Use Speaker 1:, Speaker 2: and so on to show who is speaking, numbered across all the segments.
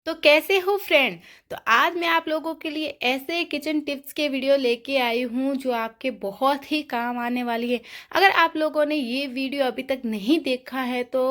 Speaker 1: तो कैसे हो फ्रेंड। तो आज मैं आप लोगों के लिए ऐसे किचन टिप्स के वीडियो लेके आई हूँ जो आपके बहुत ही काम आने वाली है। अगर आप लोगों ने ये वीडियो अभी तक नहीं देखा है तो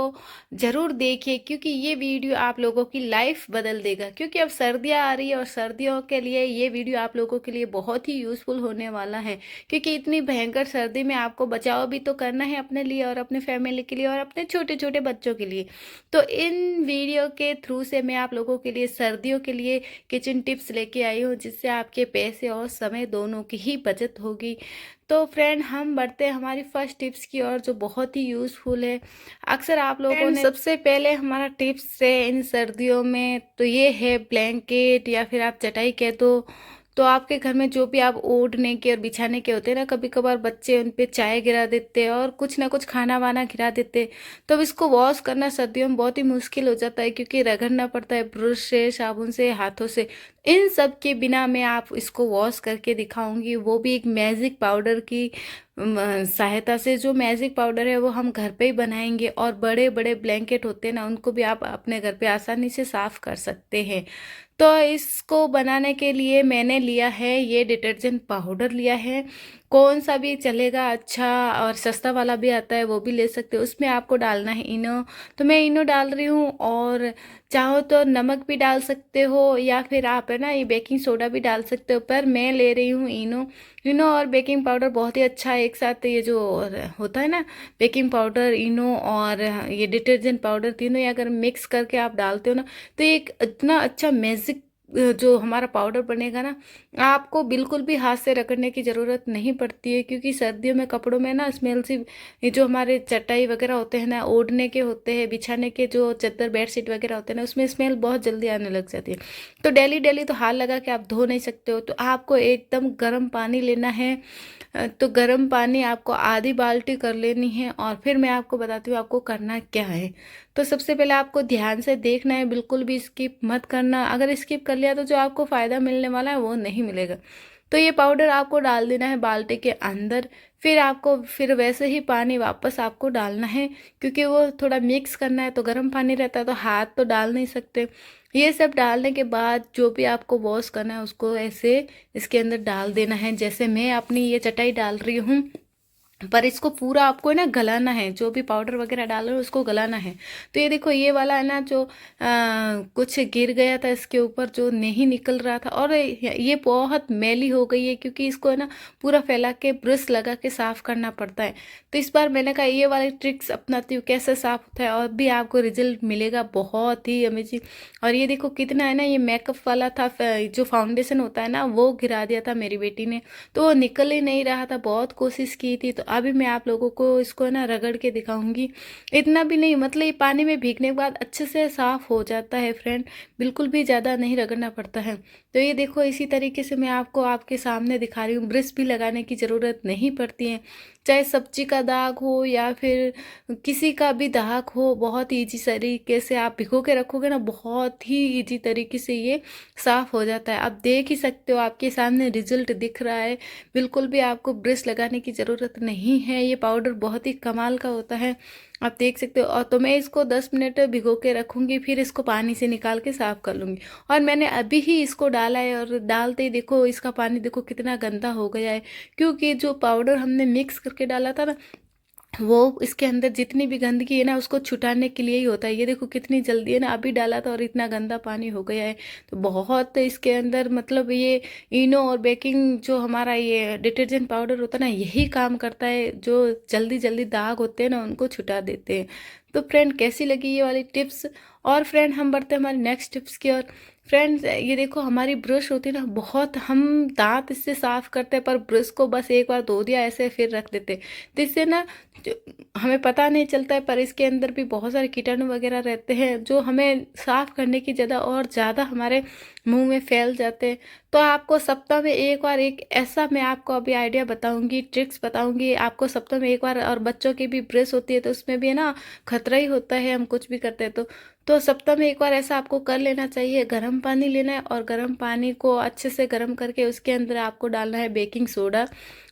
Speaker 1: ज़रूर देखिए, क्योंकि ये वीडियो आप लोगों की लाइफ बदल देगा। क्योंकि अब सर्दियाँ आ रही है और सर्दियों के लिए ये वीडियो आप लोगों के लिए बहुत ही यूज़फुल होने वाला है। क्योंकि इतनी भयंकर सर्दी में आपको बचाव भी तो करना है अपने लिए और अपने फैमिली के लिए और अपने छोटे छोटे बच्चों के लिए। तो इन वीडियो के थ्रू से मैं आप लोगों के लिए सर्दियों के लिए किचन टिप्स लेके आई हूँ, जिससे आपके पैसे और समय दोनों की ही बचत होगी। तो फ्रेंड, हम बढ़ते हैं हमारी फर्स्ट टिप्स की ओर, जो बहुत ही यूज़फुल है। अक्सर आप लोगों ने सबसे पहले हमारा टिप्स है इन सर्दियों में, तो ये है ब्लैंकेट या फिर आप चटाई कह दो। तो आपके घर में जो भी आप ओढ़ने के और बिछाने के होते हैं ना, कभी कभार बच्चे उन पे चाय गिरा देते हैं और कुछ ना कुछ खाना वाना गिरा देते हैं। तो अब इसको वॉश करना सर्दियों में बहुत ही मुश्किल हो जाता है, क्योंकि रगड़ना पड़ता है ब्रश से, साबुन से, हाथों से। इन सब के बिना मैं आप इसको वॉश करके दिखाऊंगी, वो भी एक मैजिक पाउडर की सहायता से। जो मैजिक पाउडर है वो हम घर पे ही बनाएंगे, और बड़े बड़े ब्लैंकेट होते हैं ना, उनको भी आप अपने घर पे आसानी से साफ कर सकते हैं। तो इसको बनाने के लिए मैंने लिया है ये डिटर्जेंट पाउडर लिया है। कौन सा भी चलेगा, अच्छा और सस्ता वाला भी आता है, वो भी ले सकते हो। उसमें आपको डालना है इनो। तो मैं इनो डाल रही हूँ, और चाहो तो नमक भी डाल सकते हो, या फिर आप है ना ये बेकिंग सोडा भी डाल सकते हो, पर मैं ले रही हूँ इनो। इनो और बेकिंग पाउडर बहुत ही अच्छा है एक साथ। ये जो होता है ना, बेकिंग पाउडर, इनो और ये डिटर्जेंट पाउडर, तीनों ही अगर मिक्स करके आप डालते हो ना, तो ये एक इतना अच्छा मैजिक जो हमारा पाउडर बनेगा ना, आपको बिल्कुल भी हाथ से रगड़ने की ज़रूरत नहीं पड़ती है। क्योंकि सर्दियों में कपड़ों में ना स्मेल से, ये जो हमारे चटाई वगैरह होते हैं ना, ओढ़ने के होते हैं, बिछाने के जो चादर बेडशीट वगैरह होते हैं ना, उसमें स्मेल बहुत जल्दी आने लग जाती है। तो डेली डेली तो हाथ लगा के आप धो नहीं सकते हो। तो आपको एकदम गर्म पानी लेना है। तो गर्म पानी आपको आधी बाल्टी कर लेनी है, और फिर मैं आपको बताती हूँ आपको करना क्या है। तो सबसे पहले आपको ध्यान से देखना है, बिल्कुल भी स्किप मत करना। अगर स्किप कर लिया तो जो आपको फ़ायदा मिलने वाला है वो नहीं मिलेगा। तो ये पाउडर आपको डाल देना है बाल्टी के अंदर। फिर वैसे ही पानी वापस आपको डालना है, क्योंकि वो थोड़ा मिक्स करना है, तो गर्म पानी रहता है तो हाथ तो डाल नहीं सकते। ये सब डालने के बाद जो भी आपको वॉश करना है उसको ऐसे इसके अंदर डाल देना है। जैसे मैं अपनी ये चटाई डाल रही हूँ, पर इसको पूरा आपको है ना गलाना है। जो भी पाउडर वगैरह डाल रहे हो उसको गलाना है। तो ये देखो, ये वाला है ना जो कुछ गिर गया था इसके ऊपर, जो नहीं निकल रहा था, और ये बहुत मैली हो गई है, क्योंकि इसको है ना पूरा फैला के ब्रश लगा के साफ करना पड़ता है। तो इस बार मैंने कहा ये वाली ट्रिक्स अपनाती हूँ, कैसे साफ होता है, और भी आपको रिजल्ट मिलेगा बहुत ही अमेजिंग। और ये देखो कितना है ना, ये मेकअप वाला था, जो फाउंडेशन होता है ना, वो गिरा दिया था मेरी बेटी ने। तो वो निकल ही नहीं रहा था, बहुत कोशिश की थी। तो अभी मैं आप लोगों को इसको ना रगड़ के दिखाऊंगी। इतना भी नहीं, मतलब ये पानी में भीगने के बाद अच्छे से साफ हो जाता है फ्रेंड। बिल्कुल भी ज़्यादा नहीं रगड़ना पड़ता है। तो ये देखो, इसी तरीके से मैं आपको आपके सामने दिखा रही हूँ। ब्रश भी लगाने की ज़रूरत नहीं पड़ती है। चाहे सब्जी का दाग हो या फिर किसी का भी दाग हो, बहुत ईजी तरीके से आप भिगो के रखोगे ना, बहुत ही ईजी तरीके से ये साफ हो जाता है। आप देख ही सकते हो, आपके सामने रिजल्ट दिख रहा है। बिल्कुल भी आपको ब्रश लगाने की ज़रूरत नहीं है। ये पाउडर बहुत ही कमाल का होता है, आप देख सकते हो। और तो मैं इसको 10 मिनट भिगो के रखूँगी, फिर इसको पानी से निकाल के साफ़ कर लूँगी। और मैंने अभी ही इसको डाला है, और डालते ही देखो इसका पानी देखो कितना गंदा हो गया है। क्योंकि जो पाउडर हमने मिक्स करके डाला था ना, वो इसके अंदर जितनी भी गंदगी है ना, उसको छुटाने के लिए ही होता है। ये देखो कितनी जल्दी है ना, अभी डाला था और इतना गंदा पानी हो गया है। तो बहुत इसके अंदर, मतलब ये इनो और बेकिंग जो हमारा ये डिटर्जेंट पाउडर होता है ना, यही काम करता है, जो जल्दी जल्दी दाग होते हैं ना उनको छुटा देते हैं। तो फ्रेंड, कैसी लगी ये वाली टिप्स। और फ्रेंड, हम बढ़ते हैं हमारी नेक्स्ट टिप्स की ओर। फ्रेंड्स, ये देखो हमारी ब्रश होती है ना, बहुत हम दांत इससे साफ करते हैं, पर ब्रश को बस एक बार धो दिया ऐसे फिर रख देते हैं। तो इससे ना हमें पता नहीं चलता है, पर इसके अंदर भी बहुत सारे कीटाणु वगैरह रहते हैं, जो हमें साफ करने की ज़्यादा और ज़्यादा हमारे मुंह में फैल जाते हैं। तो आपको सप्ताह में एक बार, एक ऐसा मैं आपको अभी आइडिया बताऊंगी, ट्रिक्स बताऊंगी आपको। सप्ताह में एक बार, और बच्चों की भी ब्रश होती है तो उसमें भी है ना खतरा ही होता है, हम कुछ भी करते हैं तो सप्ताह में एक बार ऐसा आपको कर लेना चाहिए। गर्म पानी लेना है और गर्म पानी को अच्छे से गर्म करके उसके अंदर आपको डालना है बेकिंग सोडा।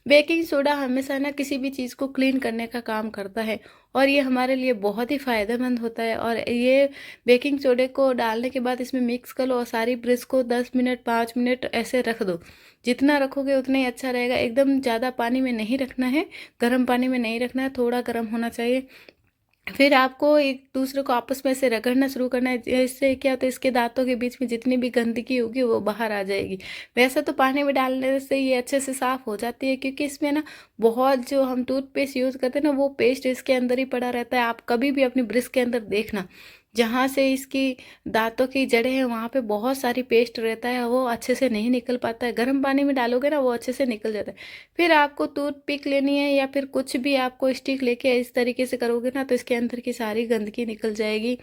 Speaker 1: बेकिंग सोडा हमेशा ना किसी भी चीज़ को क्लीन करने का काम करता है और ये हमारे लिए बहुत ही फ़ायदेमंद होता है। और ये बेकिंग सोडे को डालने के बाद इसमें मिक्स कर लो और सारी ब्रश को 10 मिनट 5 मिनट ऐसे रख दो। जितना रखोगे उतना ही अच्छा रहेगा। एकदम ज़्यादा पानी में नहीं रखना है, गर्म पानी में नहीं रखना है, थोड़ा गर्म होना चाहिए। फिर आपको एक दूसरे को आपस में ऐसे रगड़ना शुरू करना है। इससे क्या होता है, इसके दांतों के बीच में जितनी भी गंदगी होगी वो बाहर आ जाएगी। वैसे तो पानी में डालने से ये अच्छे से साफ़ हो जाती है, क्योंकि इसमें ना बहुत जो हम टूथपेस्ट यूज़ करते हैं ना, वो पेस्ट इसके अंदर ही पड़ा रहता है। आप कभी भी अपनी ब्रश के अंदर देखना, जहाँ से इसकी दांतों की जड़ें हैं वहाँ पे बहुत सारी पेस्ट रहता है, वो अच्छे से नहीं निकल पाता है। गर्म पानी में डालोगे ना वो अच्छे से निकल जाता है। फिर आपको टूथपिक लेनी है या फिर कुछ भी आपको स्टिक लेके इस तरीके से करोगे ना तो इसके अंदर की सारी गंदगी निकल जाएगी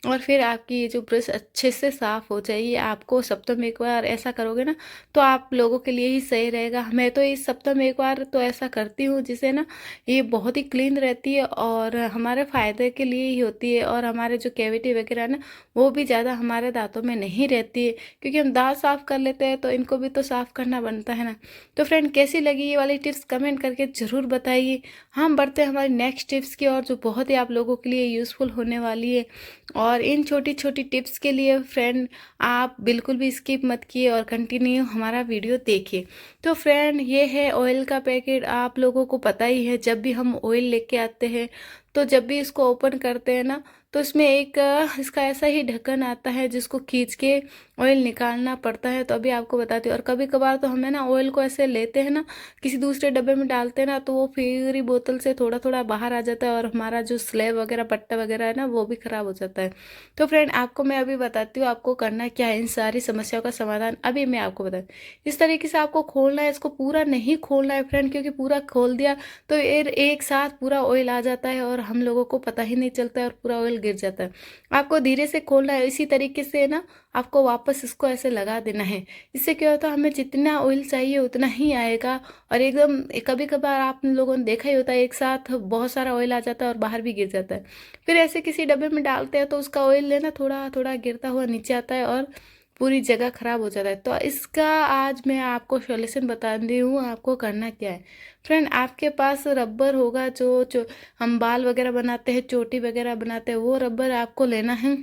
Speaker 1: और फिर आपकी ये जो ब्रश अच्छे से साफ़ हो जाएगी। आपको सप्ताह में एक बार ऐसा करोगे ना तो आप लोगों के लिए ही सही रहेगा। मैं तो इस सप्ताह में एक बार तो ऐसा करती हूँ, जिससे ना ये बहुत ही क्लीन रहती है और हमारे फ़ायदे के लिए ही होती है और हमारे जो कैविटी वगैरह है ना वो भी ज़्यादा हमारे दांतों में नहीं रहती है, क्योंकि हम दांत साफ़ कर लेते हैं तो इनको भी तो साफ़ करना बनता है ना। तो फ्रेंड, कैसी लगी ये वाली टिप्स कमेंट करके ज़रूर बताइए। हम बढ़ते हैं हमारी नेक्स्ट टिप्स की और, जो बहुत ही आप लोगों के लिए यूज़फुल होने वाली है। और इन छोटी छोटी टिप्स के लिए फ्रेंड आप बिल्कुल भी स्किप मत किए और कंटिन्यू हमारा वीडियो देखिए। तो फ्रेंड, ये है ऑयल का पैकेट। आप लोगों को पता ही है, जब भी हम ऑयल लेके आते हैं तो जब भी इसको ओपन करते हैं ना तो इसमें एक इसका ऐसा ही ढक्कन आता है जिसको खींच के ऑयल निकालना पड़ता है। तो अभी आपको बताती हूँ। और कभी कभार तो हमें ना ऑयल को ऐसे लेते हैं ना, किसी दूसरे डब्बे में डालते हैं ना, तो वो फिर ही बोतल से थोड़ा थोड़ा बाहर आ जाता है और हमारा जो स्लेब वगैरह पट्टा वगैरह है ना वो भी खराब हो जाता है। तो फ्रेंड, आपको मैं अभी बताती हूँ आपको करना क्या है। इन सारी समस्याओं का समाधान अभी मैं आपको बताती हूँ। इस तरीके से आपको खोलना है, इसको पूरा नहीं खोलना है फ्रेंड, क्योंकि पूरा खोल दिया तो एक साथ पूरा ऑयल आ जाता है और हम लोगों को पता ही नहीं चलता है और पूरा ऑयल गिर जाता है। आपको धीरे से खोलना है। इसी तरीके से ना आपको वापस इसको ऐसे लगा देना है। इससे क्या होता है, हमें जितना ऑयल चाहिए उतना ही आएगा। और एकदम कभी कभार आप लोगों ने देखा ही होता है, एक साथ बहुत सारा ऑयल आ जाता है और बाहर भी गिर जाता है। फिर ऐसे किसी डब्बे में डालते हैं तो उसका ऑयल लेना थोड़ा थोड़ा गिरता हुआ नीचे आता है और पूरी जगह खराब हो जाता है। तो इसका आज मैं आपको सॉल्यूशन बता रही हूँ, आपको करना क्या है। फ्रेंड, आपके पास रबर होगा, जो हम बाल वगैरह बनाते हैं, चोटी वगैरह बनाते हैं, वो रबर आपको लेना है।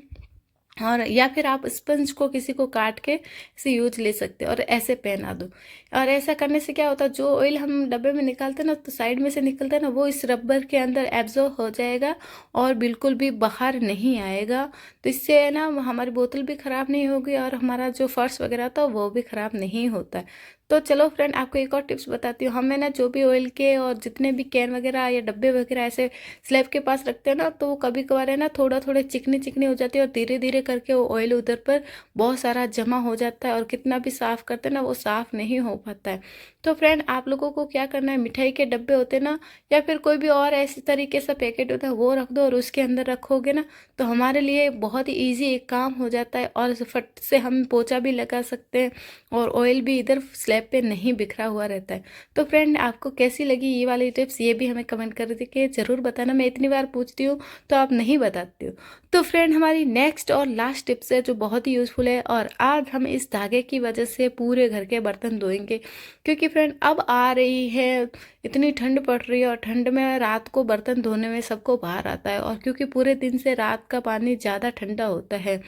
Speaker 1: और या फिर आप स्पंज को किसी को काट के इसे यूज ले सकते हैं और ऐसे पहना दो। और ऐसा करने से क्या होता है, जो ऑयल हम डब्बे में निकालते हैं ना, तो साइड में से निकलता है ना, वो इस रबर के अंदर एब्जॉर्ब हो जाएगा और बिल्कुल भी बाहर नहीं आएगा। तो इससे ना हमारी बोतल भी ख़राब नहीं होगी और हमारा जो फर्श वगैरह होता है वो भी ख़राब नहीं होता है। तो चलो फ्रेंड, आपको एक और टिप्स बताती हूँ। हमें ना जो भी ऑयल के और जितने भी कैन वगैरह या डब्बे वगैरह ऐसे स्लैब के पास रखते हैं ना, तो वो कभी कभार है ना थोड़ा थोड़े चिकनी चिकनी हो जाती है और धीरे धीरे करके वो ऑयल उधर पर बहुत सारा जमा हो जाता है और कितना भी साफ़ करते हैं ना वो साफ़ नहीं हो पाता है। तो फ्रेंड, आप लोगों को क्या करना है, मिठाई के डब्बे होते हैं ना या फिर कोई भी और ऐसी तरीके से पैकेट होता है, वो रख दो और उसके अंदर रखोगे ना तो हमारे लिए बहुत ही ईजी एक काम हो जाता है और फट से हम पोछा भी लगा सकते हैं और ऑयल भी इधर स्लैब पे नहीं बिखरा हुआ रहता है। तो फ्रेंड, आपको कैसी लगी ये वाली टिप्स, ये भी हमें कमेंट करके ज़रूर बताना। मैं इतनी बार पूछती हूँ तो आप नहीं बताते हो। तो फ्रेंड, हमारी नेक्स्ट और लास्ट टिप्स है जो बहुत ही यूज़फुल है और आज हम इस धागे की वजह से पूरे घर के बर्तन धोएंगे। क्योंकि फ्रेंड, अब आ रही है, इतनी ठंड पड़ रही है और ठंड में रात को बर्तन धोने में सबको बाहर आता है। और क्योंकि पूरे दिन से रात का पानी ज़्यादा ठंडा होता है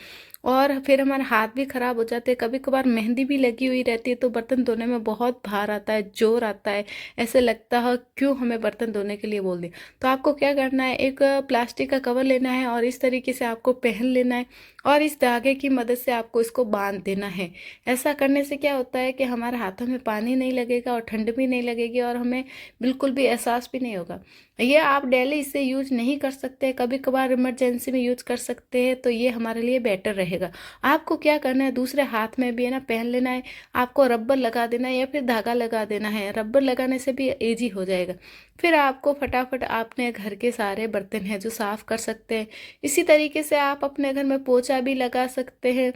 Speaker 1: और फिर हमारे हाथ भी ख़राब हो जाते हैं। कभी कभार मेहंदी भी लगी हुई रहती है तो बर्तन धोने में बहुत भार आता है, जोर आता है, ऐसे लगता है क्यों हमें बर्तन धोने के लिए बोल दिया। तो आपको क्या करना है, एक प्लास्टिक का कवर लेना है और इस तरीके से आपको पहन लेना है और इस धागे की मदद से आपको इसको बांध देना है। ऐसा करने से क्या होता है कि हमारे हाथों में पानी नहीं लगेगा और ठंड भी नहीं लगेगी और हमें बिल्कुल भी एहसास भी नहीं होगा। ये आप डेली इसे यूज नहीं कर सकते, कभी कभार इमरजेंसी में यूज कर सकते हैं, तो ये हमारे लिए बेटर रहेगा। आपको क्या करना है, दूसरे हाथ में भी है ना पहन लेना है। आपको रबर लगा देना है या फिर धागा लगा देना है। रबर लगाने से भी इजी हो जाएगा। फिर आपको फटाफट अपने घर के सारे बर्तन हैं जो साफ़ कर सकते हैं। इसी तरीके से आप अपने घर में पोछा भी लगा सकते हैं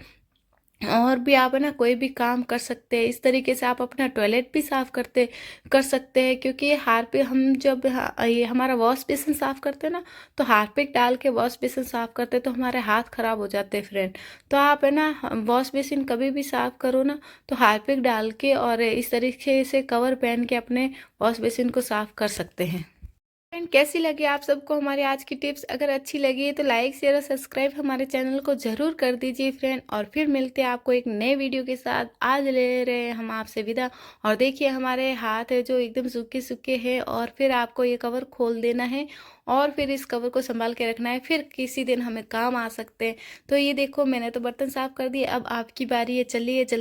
Speaker 1: और भी आप है ना कोई भी काम कर सकते हैं। इस तरीके से आप अपना टॉयलेट भी साफ़ कर सकते हैं, क्योंकि ये हार्पिक हम जब ये हमारा वॉश बेसिन साफ़ करते हैं ना, तो हार्पिक डाल के वॉश बेसिन साफ़ करते हैं तो हमारे हाथ ख़राब हो जाते हैं फ्रेंड। तो आप है ना वॉश बेसिन कभी भी साफ़ करो ना, तो हार्पिक डाल के और इस तरीके से कवर पहन के अपने वॉश बेसिन को साफ़ कर सकते हैं। फ्रेंड, कैसी लगी आप सबको हमारी आज की टिप्स? अगर अच्छी लगी है तो लाइक शेयर और सब्सक्राइब हमारे चैनल को ज़रूर कर दीजिए फ्रेंड। और फिर मिलते हैं आपको एक नए वीडियो के साथ। आज ले रहे हैं हम आपसे विदा। और देखिए हमारे हाथ है जो एकदम सूखे सूखे हैं, और फिर आपको ये कवर खोल देना है और फिर इस कवर को संभाल के रखना है, फिर किसी दिन हमें काम आ सकते हैं। तो ये देखो मैंने तो बर्तन साफ कर दिए, अब आपकी बारी है, चलिए जल्दी।